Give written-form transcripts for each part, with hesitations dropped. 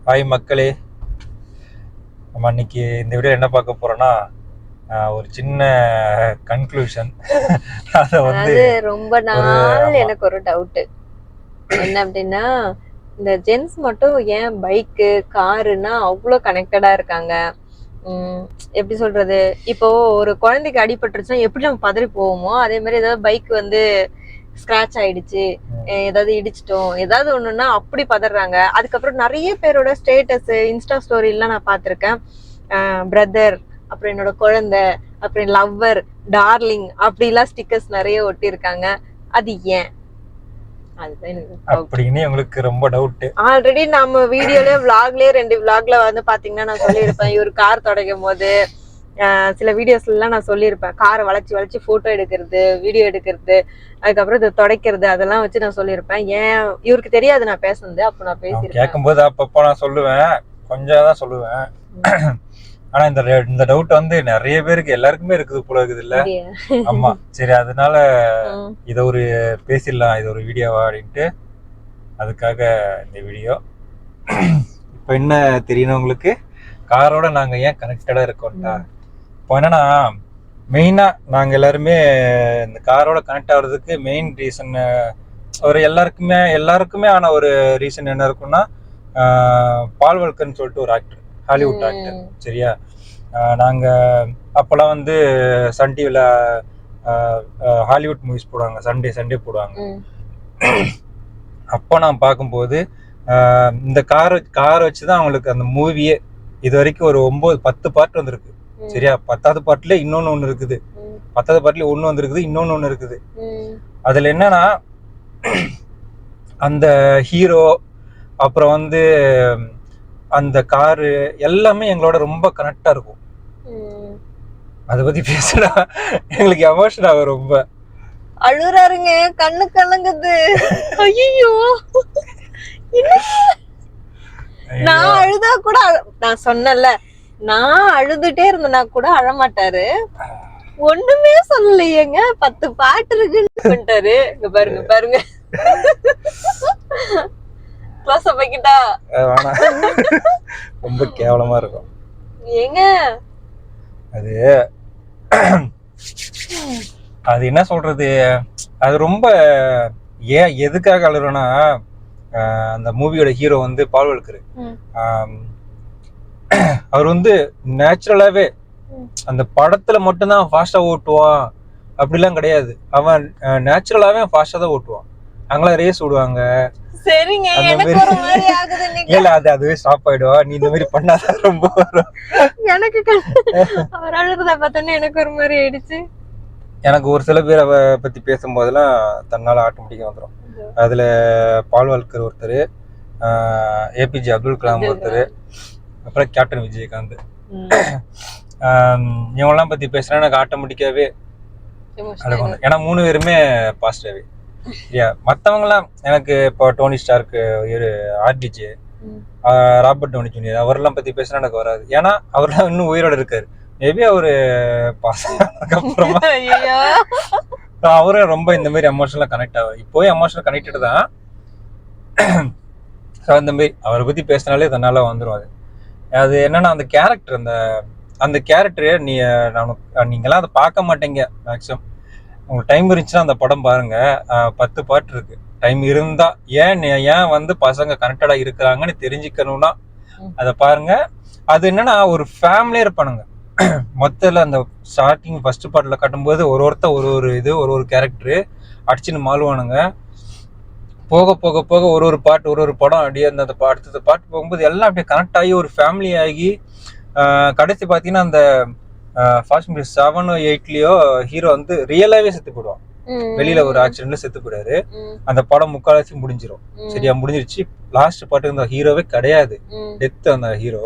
Hi மக்களே, நம்ம இன்னைக்கு இந்த வீடியோ என்ன பார்க்க போறோம்னா ஒரு சின்ன கன்க்ளூஷன். அதை வந்து ரொம்ப நாள் எனக்கு ஒரு டவுட் என்ன அப்படின்னா, இந்த ஜென்ஸ் மட்டும் ஏன் பைக்கு காருன்னா அவ்வளோ கனெக்டடா இருக்காங்க? எப்படி சொல்றது, இப்போ ஒரு குழந்தைக்கு அடிபட்டுருச்சுன்னா எப்படி நம்ம பதறி போவோமோ, அதே மாதிரி ஏதாவது பைக் வந்து ஸ்கிராச் ஆயிடுச்சு, ஏதாவது இடிச்சிட்டோம், ஏதாவது ஒண்ணுன்னா அப்படி பதறாங்க. அதுக்கப்புறம் நிறைய பேரோட ஸ்டேட்டஸ் இன்ஸ்டா ஸ்டோரி எல்லாம் நான் பார்த்திருக்கேன். பிரதர், அப்புறம் என்னோட குழந்தை, அப்புறம் லவ்வர், டார்லிங் அப்படிலாம் ஸ்டிக்கர்ஸ் நிறைய ஒட்டி இருக்காங்க. அது ஏன்? அப்படின்னு உங்களுக்கு ரொம்ப டவுட். ஆல்ரெடி நம்ம வீடியோலயே விளாக்லயே 2 விளாக்ல வந்து பாத்தீங்கன்னா நான் சொல்லியிருப்பேன், இவர் கார் தொடங்கும் போது சில வீடியோஸ்ல எல்லாம் நான் சொல்லியிருப்பேன், காரை வளைச்சு வளைச்சு போட்டோ எடுக்கிறது, வீடியோ எடுக்கிறது, அதுக்கப்புறம் இதை துடைக்கிறது, அதெல்லாம் வச்சு நான் சொல்லியிருப்பேன். ஏன் இவருக்கு தெரியாது நான் பேசுனது, அப்ப நான் பேசியிருப்பேன். கேட்கும்போது அப்பப்போ நான் சொல்லுவேன், கொஞ்சம் தான் சொல்லுவேன். ஆனா இந்த டவுட் வந்து நிறைய பேருக்கு எல்லாருக்குமே இருக்குது போல இருக்குது இல்ல? ஆமா, சரி, அதனால இத ஒரு பேசிடலாம், இது ஒரு வீடியோவா அப்படின்ட்டு அதுக்காக இந்த வீடியோ. இப்போ என்ன தெரியணும் உங்களுக்கு, காரோட நாங்க ஏன் கனெக்டடா இருக்கோம்டா. இப்போ என்னன்னா, மெயினா நாங்க எல்லாருமே இந்த காரோட கனெக்ட் ஆகுறதுக்கு மெயின் ரீசன் ஒரு எல்லாருக்குமே ஆன ஒரு ரீசன் என்ன இருக்குன்னா, பால் வல்கர்னு சொல்லிட்டு ஒரு ஆக்டர், ஹாலிவுட் ஆக்டர். சரியா, நாங்க அப்பெல்லாம் வந்து சன் டிவில ஹாலிவுட் மூவிஸ் போடுவாங்க, சண்டே போடுவாங்க. அப்போ நான் பார்க்கும்போது இந்த கார் வச்சுதான் அவங்களுக்கு அந்த மூவியே இது வரைக்கும் ஒரு 9-10 பார்ட் வந்திருக்கு. சரியா, 10வது பார்ட்ல இன்னொன்னு ஒண்ணு இருக்குது, 10வது பார்ட்ல ஒண்ணு வந்திருக்குது, இன்னொன்னு ஒண்ணு இருக்குது. அதுல என்னன்னா, அந்த ஹீரோ அப்புறம் வந்து அந்த காரு எல்லாமே எங்களோட ரொம்ப கனெக்டா இருக்கும். அதை பத்தி பேசினா எங்களுக்கு எமோஷன் ஆகும். ரொம்ப அழுறாருங்க, கண்ணு கலங்குது. ஐயோ, நான் அழுதா கூட, நான் சொன்னல, நான் அழுதுட்டே இருந்தேன்னா கூட அழமாட்டாரு, ஒண்ணுமே சொல்லலையேங்க, 10 பாட்டு இருக்குன்னு. இங்க பாருங்க க்ளோஸ் அப் வைக்கிட்டா? ரொம்ப கேவலமா இருக்கும் ஏங்க. அது என்ன சொல்றது, அது ரொம்ப எதுக்காக அழுறோம்னா, அந்த மூவியோட ஹீரோ வந்து பால் வல்கர். அவர் வந்து நேச்சுரலாவே அந்த படத்துல மட்டும்தான் ஃபாஸ்டா ஓட்டுவான் அப்படிலாம் கிடையாது. அவன் நேச்சுரலாவே ஃபாஸ்டா தான் ஓட்டுவான். அங்கெல்லாம் ரேஸ் விடுவாங்க. சரிங்க, எனக்கு ஒரு மாதிரி ஆகுது. இல்ல, அதுவே ஸ்டாப் ஆயிடும், நீ இந்த மாதிரி பண்ணாதான் ரொம்ப வரும். எனக்கு அவர் அழுறத பார்த்தோன்னே எனக்கு ஒரு மாதிரி ஆயிடுச்சு. எனக்கு ஒரு சில பேர் அவ பத்தி பேசும்போதெல்லாம் தன்னால ஆட்டோமேட்டிக்கா வந்துடும். அதுல பால் வல்கர் ஒருத்தர், ஏபிஜே அப்துல் கலாம் ஒருத்தர், அப்புறம் கேப்டன் விஜயகாந்த். இவங்கெல்லாம் பத்தி பேசுனா எனக்கு ஆட்டோமேட்டிக்காவே அழுகும். ஏன்னா 3 பேருமே பாசிட்டிவே. மற்றவங்கலாம் எனக்கு இப்போ Tony Stark, RDJ, Robert Downey Junior, அவரெல்லாம் பத்தி பேசினா எனக்கு வராது. ஏன்னா அவர்லாம் இன்னும் உயிரோட இருக்காரு. மேபி அவரு பாஸ் அப்புறமா அவரே ரொம்ப இந்த மாதிரி எமோஷனலா கனெக்ட் ஆகும். இப்போவே எமோஷனல் கனெக்டட் தான். அந்த மாதிரி அவரை பத்தி பேசினாலே தன்னால வந்துடும். அது என்னன்னா, அந்த கேரக்டர், அந்த கேரக்டரு நீங்கெல்லாம் அதை பார்க்க மாட்டீங்க மேக்ஸிமம். உங்களுக்கு டைம் இருந்துச்சுன்னா அந்த படம் பாருங்க, 10 பாட்டு இருக்கு. டைம் இருந்தா ஏன் வந்து பசங்க கனெக்டடா இருக்கிறாங்கன்னு தெரிஞ்சுக்கணும்னா அதை பாருங்க. அது என்னன்னா, ஒரு ஃபேமிலியா இருப்பானுங்க. மொத்தத்துல அந்த ஸ்டார்டிங் ஃபர்ஸ்ட் பார்ட்ல கட்டும்போது ஒருத்தர் ஒரு கேரக்டரு அடிச்சுன்னு மாறுவானுங்க. போக போக போக ஒரு பாட்டு ஒரு படம் அப்படியே அந்த அடுத்த பாட்டு போகும்போது எல்லாம் அப்படியே கனெக்ட் ஆகி ஒரு ஃபேமிலி ஆகி, கடைசி பார்த்தீங்கன்னா அந்த ஃபாஸ்ட் மூவி 7 or 8லயோ ஹீரோ வந்து ரியலாவே செத்து போயிடுவான். வெளியில ஒரு ஆக்சிடென்ட்ல செத்து போயிடாரு. அந்த படம் முக்கால்வாசி முடிஞ்சிடும். சரியா, முடிஞ்சிருச்சு. லாஸ்ட் பாட்டு அந்த ஹீரோவே கிடையாது, டெத் அந்த ஹீரோ.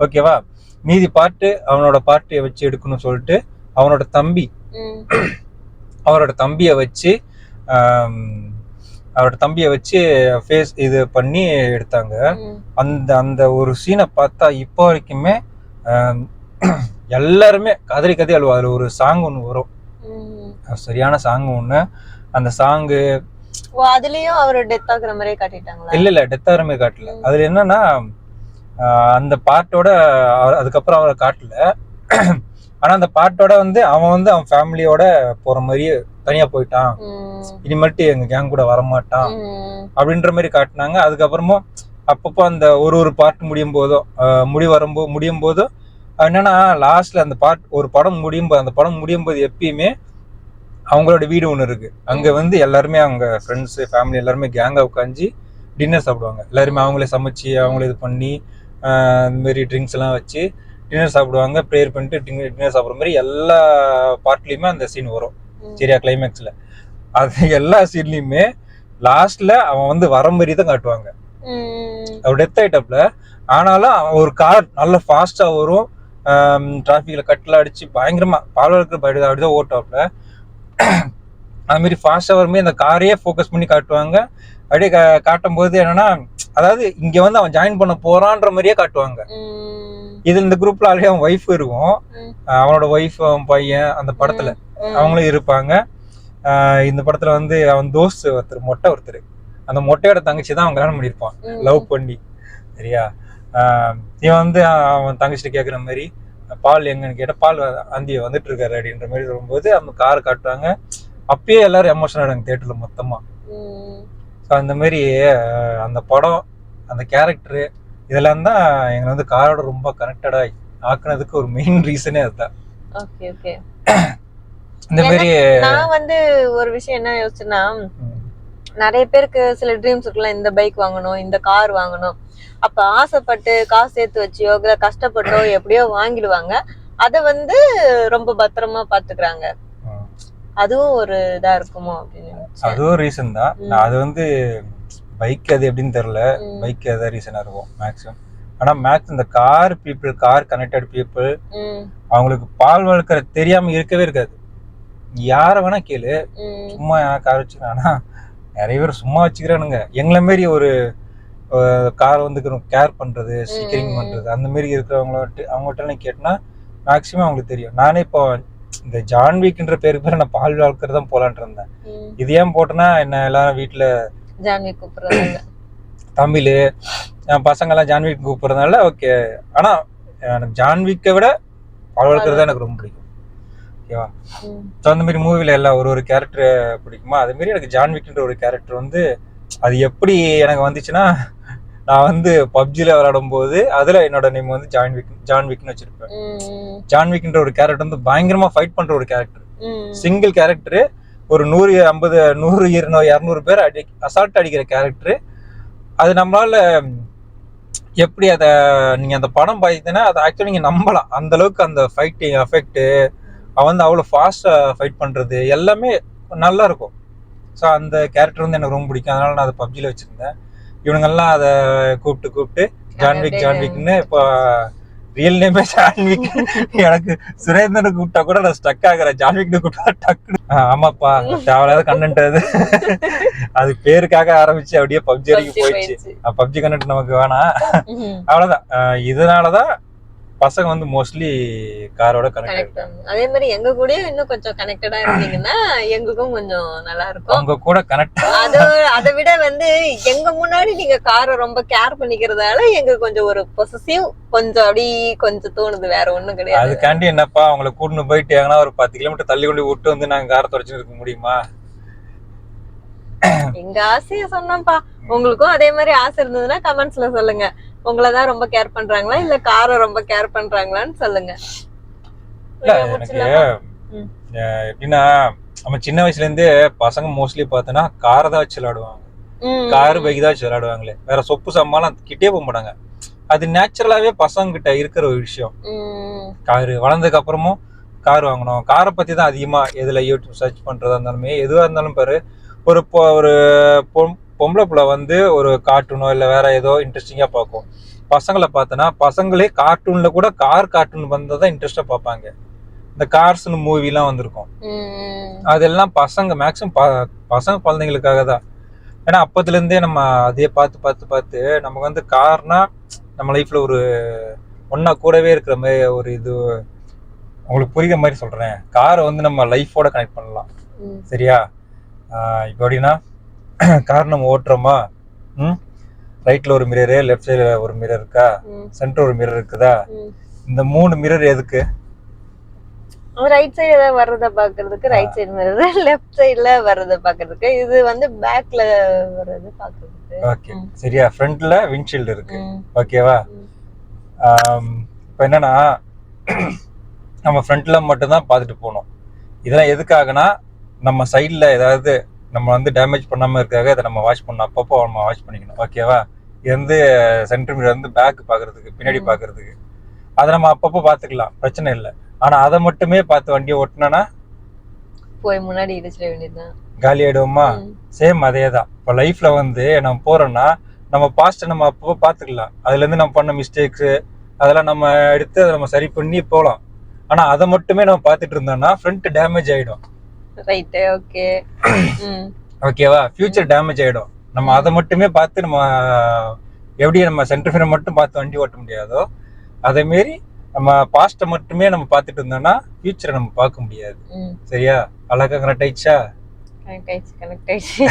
ஓகேவா, மீதி பாட்டு அவனோட பாட்டை வச்சு எடுக்கணும்னு சொல்லிட்டு அவரோட தம்பியை வச்சு ஃபேஸ் இது பண்ணி எடுத்தாங்க. அந்த ஒரு சீனை பார்த்தா இப்போ வரைக்குமே எல்லாருமே கதறி அழுவா. அதுல ஒரு சாங் ஒண்ணு வரும், சரியான சாங் ஒண்ணு. அந்த சாங்கு அதுலயும் அவர் டெத் ஆகுற மாதிரியே காட்டிட்டாங்களா? இல்ல டெத் ஆகுற மாதிரி காட்டல. அதுல என்னன்னா, அந்த பாட்டோட அதுக்கப்புறம் அவரை காட்டல. ஆனா அந்த பாட்டோட வந்து அவன் ஃபேமிலியோட போற மாதிரியே தனியா போயிட்டான், இனிமேட்டு எங்க கேங் கூட வரமாட்டான் அப்படின்ற மாதிரி காட்டினாங்க. அதுக்கப்புறமும் அப்பப்போ அந்த ஒரு பாட்டு முடியும் போதோ என்னன்னா லாஸ்ட்ல அந்த ஒரு படம் அந்த படம் முடியும் போது எப்பயுமே அவங்களோட வீடு ஒன்று இருக்கு. அங்க வந்து எல்லாருமே அவங்க ஃப்ரெண்ட்ஸ் ஃபேமிலி எல்லாருமே கேங்கா உட்காந்து டின்னர் சாப்பிடுவாங்க. எல்லாருமே அவங்களே சமைச்சு அவங்களே இது பண்ணி இந்த மாதிரி ட்ரிங்க்ஸ் எல்லாம் வச்சு டின்னர் சாப்பிடுவாங்க. ப்ரேயர் பண்ணிட்டு டின்னர் சாப்பிட்ற மாதிரி எல்லா பார்ட்லயுமே அந்த சீன் வரும். சரியா, கிளைமேக்ஸ்ல அது எல்லா சீன்லயுமே லாஸ்ட்ல அவன் வந்து வர மாதிரி தான் காட்டுவாங்க. அவர் டெத் ஆயிட்டப்ல, ஆனாலும் ஒரு கார் நல்ல ஃபாஸ்டா வரும், டிராபிக்ல கட்டெல்லாம் அடிச்சு பயங்கரமா பால்வழக்கு அப்படிதான் ஓட்டாப்ல. அது மாதிரி ஃபாஸ்டா வரும்போது அந்த காரையே ஃபோக்கஸ் பண்ணி காட்டுவாங்க. அப்படியே காட்டும் போது என்னன்னா, அதாவது இங்க வந்து அவன் ஜாயின் பண்ண போறான்ற மாதிரியே காட்டுவாங்க. இது இந்த குரூப்ல ஆல்ரெடி அவன் ஒய்ஃப் இருக்கும், அவனோட ஒய்ஃப் அவன் பையன் அந்த படத்துல அவங்களும் இருப்பாங்க. இந்த படத்துல வந்து அவன் தோஸ்த் ஒருத்தர் அந்த மொட்டையோட தங்கச்சி தான் அவன் கல்யாணம் பண்ணியிருப்பான் லவ் பண்ணி. சரியா, இவன் வந்து அவன் தங்கச்சிட்டு கேட்குற மாதிரி பால் எங்கன்னு கேட்ட பால் அந்தி வந்துட்டு இருக்காரு அப்படின்ற மாதிரி சொல்லும்போது அவங்க காரை காட்டுவாங்க. அப்பயே எல்லாரும் எமோஷனல் ஆயிடுங்க தியேட்டர்ல மொத்தமா. ஸோ அந்த மாதிரி அந்த படம் அந்த கேரக்டரு இதெல்லாம் தான் எங்களை வந்து காரோட ரொம்ப கனெக்டடா ஆக்குனதுக்கு ஒரு மெயின் ரீசனே அதுதான். இந்த மாதிரி நான் வந்து ஒரு விஷயம் என்ன யோசிச்சேன்னா, நிறைய பேருக்கு சில ட்ரீம்ஸ் இருக்குல்ல, இந்த பைக் வாங்கணும், இந்த கார் வாங்கணும். அப்ப ஆசைப்பட்டு காசு சேர்த்து வச்சியோ இல்ல கஷ்டப்பட்டோ எப்படியோ வாங்கிடுவாங்க. அத வந்து ரொம்ப பத்திரமா பாத்துக்கிறாங்க. அதுவும் ஒரு இதா இருக்குமோ அப்படின்னு. அதுவும் ரீசன் தான். அது வந்து பைக் அது எப்படின்னு தெரியல, பைக் ஏதாவது ரீசனா இருக்கும் மேக்ஸிமம். ஆனா மேக்ஸ் இந்த car people, car connected people, அவங்களுக்கு பால் வளர்க்குற தெரியாம இருக்கவே இருக்காது. யார வேணா கேளு, சும்மா கார் வச்சுக்கிறானா, நிறைய பேர் சும்மா வச்சுக்கிறானுங்க. எங்களை மாரி ஒரு கார் வந்து கேர் பண்றது, ஸ்டிக்கரிங் பண்றது அந்த மாதிரி அவங்ககிட்ட கேட்டனா மேக்சிமம் அவங்களுக்கு தெரியும். நானே இப்போ இந்த ஜான்விக்ன்ற பேருக்கு நான் பால் வளர்க்கறதான் போலான்ட்டு இருந்தேன். இது ஏன் போட்டேன்னா, என்ன எல்லாரும் வீட்டுல ஜான்விக் கூப்பிடுறாங்க, தமிழ் பசங்க எல்லாம் ஜான்விக் கூப்பிடுறதுனால ஓகே. ஆனா எனக்கு ஜான்விக்கை விட பால் வளர்க்கறது எனக்கு ரொம்ப பிடிக்கும். ஓகேவா, ஸோ அந்த மாதிரி மூவில எல்லாம் ஒரு கேரக்டர் பிடிக்குமா, அது மாதிரி எனக்கு ஜான்விக்ன்ற ஒரு கேரக்டர் வந்து அது எப்படி எனக்கு வந்துச்சுன்னா, நான் வந்து பப்ஜில விளையாடும் போது அதுல என்னோட நேம் வந்து ஜான்விக்னு வச்சிருப்பேன். ஜான்விக்ன்ற ஒரு கேரக்டர் வந்து பயங்கரமா ஃபைட் பண்ற ஒரு கேரக்டர். சிங்கிள் கேரக்டர் ஒரு 150 100 200 பேர் அசால்ட் அடிக்கிற கேரக்டர். அது நம்மளால எப்படி அதை நீங்க அந்த படம் பார்த்தீங்கன்னா அதை ஆக்சுவலி நீங்க நம்பலாம். அந்த அளவுக்கு அந்த ஃபைட்டிங் எஃபெக்ட், அவன் வந்து அவ்வளோ ஃபாஸ்டா ஃபைட் பண்றது எல்லாமே நல்லா இருக்கும். ஸோ அந்த கேரக்டர் வந்து எனக்கு ரொம்ப பிடிக்கும். அதனால நான் அதை பப்ஜில வச்சிருந்தேன். இவனுங்கெல்லாம் அதை கூப்பிட்டு ஜான்விக்னு இப்போ ரியல் நேமே ஜான்விக். எனக்கு சுரேந்திரன் கூப்பிட்டா கூட நான் ஸ்டக் ஆகிறேன், ஜான்விக்னு கூப்பிட்டா டக்குனு ஆமாப்பா தேவையில்லாத கண்டென்ட் அது. அது பேருக்காக ஆரம்பிச்சு அப்படியே பப்ஜி வரைக்கும் போயிடுச்சு. பப்ஜி கண்டென்ட் நமக்கு வேணாம், அவ்வளவுதான். இதனாலதான் பசங்க வந்து மோஸ்ட்லி காரோட கனெக்ட். அதே மாதிரி எங்க கூட இன்னும் கொஞ்சம் கனெக்டடா இருந்தீங்கன்னா எங்களுக்கும் கொஞ்சம் நல்லா இருக்கும். உங்க கூட கனெக்ட் அதை விட வந்து எங்க முன்னாடி நீங்க காரை ரொம்ப கேர் பண்ணிக்கிறதால எங்க கொஞ்சம் ஒரு பொசசிவ் கொஞ்சம் அப்படி கொஞ்சம் தோணுது, வேற ஒண்ணும் கிடையாது. அதுக்காண்டி என்னப்பா அவங்களை கூட்டின்னு போயிட்டு எங்கன்னா ஒரு 10 கிலோமீட்டர் தள்ளி கொண்டு விட்டு வந்து நாங்க காரை தொடச்சு இருக்க முடியுமா? எங்க ஆசைய சொன்னோம்ப்பா. உங்களுக்கும் அதே மாதிரி ஆசை இருந்ததுன்னா கமெண்ட்ஸ்ல சொல்லுங்க. உங்களதான் ரொம்ப கேர் பண்றாங்களா இல்ல காரை ரொம்ப கேர் பண்றாங்களான்னு சொல்லுங்க. எனக்கு எப்படின்னா, நம்ம சின்ன வயசுல இருந்தே பசங்க மோஸ்ட்லி பார்த்தோன்னா காரை தான் வச்சு விளையாடுவாங்க, காரு பைக் தான் வச்சு விளையாடுவாங்களே, வேற சொப்பு சம்மாலாம் கிட்டே போக மாட்டாங்க. அது நேச்சுரலாவே பசங்க கிட்ட இருக்கிற ஒரு விஷயம். காரு வளர்ந்ததுக்கு அப்புறமும் கார் வாங்கணும், காரை பத்தி தான் அதிகமா எதுல யூடியூப் சர்ச் பண்றதா இருந்தாலுமே எதுவா இருந்தாலும் பாரு, ஒரு பொம்பளை பிள்ளை வந்து ஒரு கார்ட்டூனோ இல்ல வேற ஏதோ இன்ட்ரெஸ்டிங்கா பார்க்கும். பசங்களை பார்த்தோன்னா பசங்களே கார்ட்டூன்ல கூட கார்ட்டூன் வந்ததான் இன்ட்ரெஸ்டா பார்ப்பாங்க. இந்த கார்ஸ்னு மூவிலாம் வந்திருக்கும், அதெல்லாம் பசங்க மேக்சிமம் பசங்க குழந்தைங்களுக்காக தான். ஏன்னா அப்பத்துல இருந்தே நம்ம அதே பார்த்து நமக்கு வந்து கார்னா நம்ம லைஃப்ல ஒரு ஒன்னா கூடவே இருக்கிற மாதிரி ஒரு இது. உங்களுக்கு புரியுற மாதிரி சொல்றேன், காரை வந்து நம்ம லைஃபோட கனெக்ட் பண்ணலாம். சரியா, இப்போ எப்படின்னா கார் நம்ம ஓட்டுறோமா, ரைட்ல ஒரு மிரரு, லெஃப்ட் சைடுல ஒரு மிரர் இருக்கா, சென்டர் ஒரு மிரர் இருக்குதா, இந்த 3 மிரர் எதுக்கு? ரைட் சைடு ஏதாவது வர்றத பாக்குறதுக்கு ரைட் சைடு மிரர், லெஃப்ட் சைடுல வர்றத பாக்குறதுக்கு, இது வந்து பேக்ல வர்றத பாக்குறதுக்கு. ஓகே சரியா. ஃப்ரண்ட்ல விண்ட்ஷீல்டு இருக்கு, ஓகேவா? இப்போ என்னன்னா நம்ம ஃப்ரண்ட்ல மட்டும் தான் பார்த்துட்டு போகணும். இதெல்லாம் எதுக்காகனா நம்ம சைடில் ஏதாவது நம்ம வந்து டேமேஜ் பண்ணாமல் இருக்காக இதை நம்ம வாஷ் பண்ணணும், அப்பப்போ நம்ம வாஷ் பண்ணிக்கணும், ஓகேவா? இது வந்து சென்டர் மிரர் வந்து பேக் பார்க்கறதுக்கு, பின்னாடி பார்க்கறதுக்கு. அதை நம்ம அப்பப்போ பார்த்துக்கலாம், பிரச்சனை இல்லை. ஆனால் அதை மட்டுமே பார்த்து வண்டியை ஓட்டினா போய் முன்னாடி இடிச்சிட வேண்டியதுதான், காலி ஆயிடுவோமா? சேம் அதே தான். இப்போ லைஃப்ல வந்து நம்ம போறோம்னா நம்ம பாஸ்ட்டை நம்ம அப்பப்போ பார்த்துக்கலாம். அதுலேருந்து நம்ம பண்ண மிஸ்டேக்ஸு அதெல்லாம் நம்ம எடுத்து அதை நம்ம சரி பண்ணி போகலாம். ஆனால் அதை மட்டுமே நம்ம பார்த்துட்டு இருந்தோம்னா ஃப்ரண்ட் டேமேஜ் ஆகிடும். ரைட், ஓகே, ஓகேவா? ஃபியூச்சர் டேமேஜ் ஆகிடும். நம்ம அதை மட்டுமே பார்த்து நம்ம எப்படி நம்ம சென்டர் ஃபியரை மட்டும் பார்த்து வண்டி ஓட்ட முடியாதோ அதேமாரி நம்ம பாஸ்ட்டை மட்டுமே நம்ம பார்த்துட்டு இருந்தோம்னா ஃபியூச்சரை நம்ம பார்க்க முடியாது. சரியா? அழகா கரெக்ட் ஆயிடுச்சா? கனெக்ட் ஆயிடுச்சு.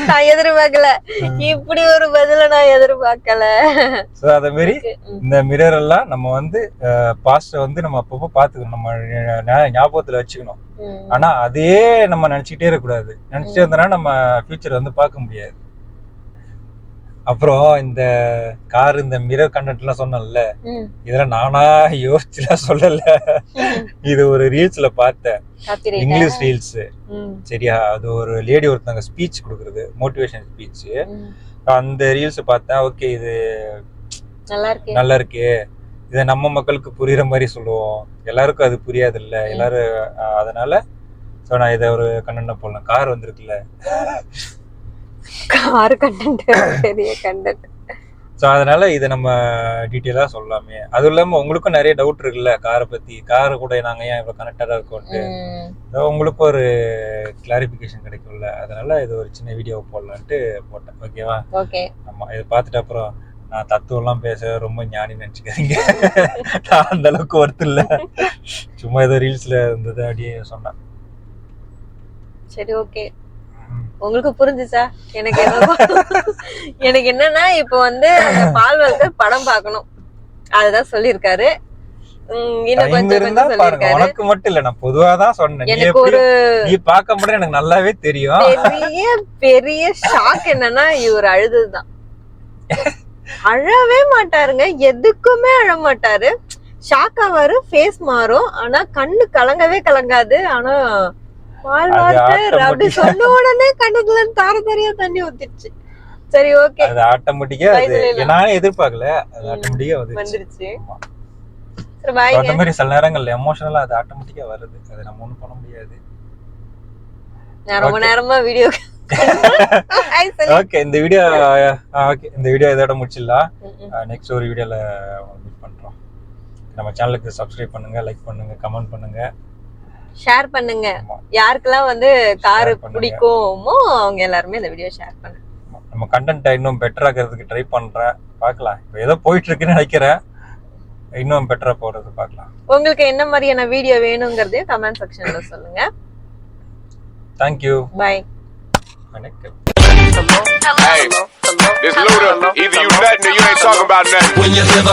நான் எதிர்பார்க்கல, இப்படி ஒரு பதில நான் எதிர்பார்க்கல. சோ அதே மாதிரி இந்த மிரர் எல்லாம் நம்ம வந்து பாஸ்ட வந்து நம்ம அப்பப்போ பாத்துக்கணும், நம்ம ஞாபகத்துல வச்சுக்கணும். ஆனா அதே நம்ம நினைச்சுக்கிட்டே இருக்கக்கூடாது. நினைச்சிட்டே இருந்தோம்னா நம்ம ஃபியூச்சர் வந்து பார்க்க முடியாது. அப்புறம் இந்த கார் இந்த மிரர் கண்டென்ட் எல்லாம் சொன்னேன்ல, இதெல்லாம் நானா யோசிச்சுலாம் சொல்லல. இது ஒரு ரீல்ஸ்ல பார்த்தேன், இங்கிலீஷ் ரீல்ஸ். சரியா? அது ஒரு லேடி ஒருத்தவங்க ஸ்பீச் கொடுக்குறது, மோட்டிவேஷன் ஸ்பீச். அந்த ரீல்ஸ் பார்த்தேன். ஓகே, இது நல்லா இருக்கு, இதை நம்ம மக்களுக்கு புரியுற மாதிரி சொல்லுவோம், எல்லாருக்கும் அது புரியாது இல்ல எல்லாரும். அதனால ஸோ நான் இதை ஒரு கண்டென்ட் போடலாம். கார் வந்திருக்குல்ல, கார் கண்டென்ட், பெரிய கண்டென்ட். ஸோ அதனால இதை நம்ம டீட்டெயிலாக சொல்லலாமே. அதுவும் இல்லாமல் உங்களுக்கும் நிறைய டவுட் இருக்குல்ல காரை பற்றி, காரை கூட நாங்கள் ஏன் இவ்வளோ கனெக்டடாக இருக்கோன்ட்டு. உங்களுக்கும் ஒரு கிளாரிஃபிகேஷன் கிடைக்கும்ல, அதனால இது ஒரு சின்ன வீடியோ போடலான்ட்டு போட்டேன். ஓகேவா? ஓகே. ஆமாம், இதை பார்த்துட்டு அப்புறம் நான் தத்துவம்லாம் பேச ரொம்ப ஞானி நினச்சிக்கிறீங்க. நான் அந்த அளவுக்கு ஒர்த்து இல்லை, சும்மா ஏதோ ரீல்ஸில் இருந்தது அப்படியே சொன்னேன். சரி, ஓகே. உங்களுக்கு புரிஞ்சுச்சா? எனக்கு எனக்கு என்னன்னா இப்போ வந்து பால்வால்கர் படம் பார்க்கணும், அதுதான் சொல்லியிருக்காரு. இன்னும் கொஞ்சம் உனக்கு மட்டும் இல்ல, நான் பொதுவாதான் சொன்னேன். எனக்கு ஒரு நீ பார்க்க முடியும், எனக்கு நல்லாவே தெரியும். பெரிய பெரிய ஷாக் என்னன்னா இவர் அழுதுதான். அழவே மாட்டாருங்க, எதுக்குமே அழ மாட்டாரு. ஷாக் ஆவாரு, ஃபேஸ் மாறும், ஆனா கண்ணு கலங்கவே கலங்காது. ஆனா பால்வால்கர் அப்படி சொன்ன உடனே கண்ணுக்குள்ள தாரதாரியா தண்ணி ஊத்திடுச்சு. சரி, ஓகே. அது ஆட்டோமேட்டிக்கா, நானே எதிர்பார்க்கல, அது ஆட்டோமேட்டிக்கா வந்துருச்சு. சரி, பை. அந்த மாதிரி சில நேரங்கள்ல எமோஷனலா அது ஆட்டோமேட்டிக்கா வருது, அது நம்ம ஒண்ணும் பண்ண முடியாது. நான் ரொம்ப நேரமா வீடியோ ஓகே, இந்த வீடியோ இதோட முடிச்சிடலாம். நெக்ஸ்ட் ஒரு வீடியோல மீட் பண்றோம். நம்ம சேனலுக்கு சப்ஸ்கிரைப் பண்ணுங்க, லைக் பண்ணுங்க, கமெண்ட் பண்ணுங்க, ஷேர் பண்ணுங்க. யாருக்கெல்லாம் வந்து கார் பிடிக்குமோ அவங்க எல்லாருமே இந்த வீடியோ ஷேர் பண்ணுங்க. நம்ம கண்டென்ட் இன்னும் பெட்டரா ஆக்கிறதுக்கு ட்ரை பண்றேன், பார்க்கலாம். இப்போ ஏதோ போயிட்டு இருக்குன்னு நினைக்கிறேன், இன்னும் பெட்டரா போறது பார்க்கலாம். உங்களுக்கு என்ன மாதிரியான வீடியோ வேணும்ங்கறதையும் கமெண்ட் செக்ஷன்ல சொல்லுங்க. Thank you. Bye. வணக்கம். Hey, this Luda, either you nutting or you ain't talking about nothing.